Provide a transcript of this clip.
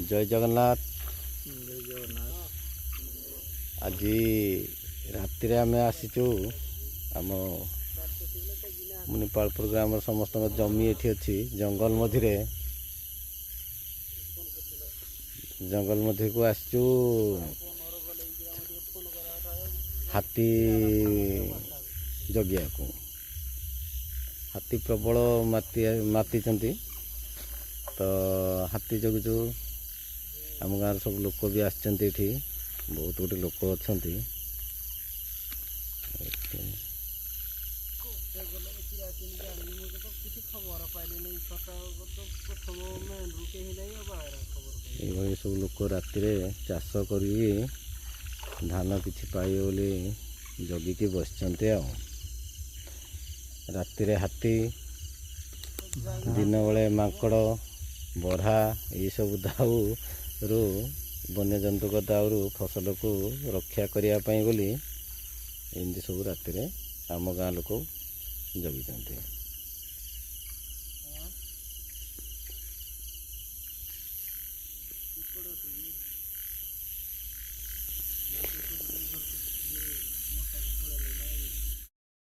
जय जगन्नाथ। जय जगन्नाथ। आज राति आम आसीचु आम मुनिपालपुर ग्राम समस्त जमी एठी अच्छी जंगल मध्य को आसचु हाथी जगिया को। हाथी प्रबल माति तो हाथी जगुचु। आम गाँव सब लोक भी आसचंती एठी, बहुत गुटे लोक अच्छे। ये सब लोक राति चाष कर धान किछि पाइबे बोली जगिकी बसचंते। राति हाथी, दिन बेले माकड़, बरहा ये सब दाऊ रु वन्यजंतु दाऊ फसल को रक्षा करने बोली एमती सब राति आम गाँ लोक जगिचंते।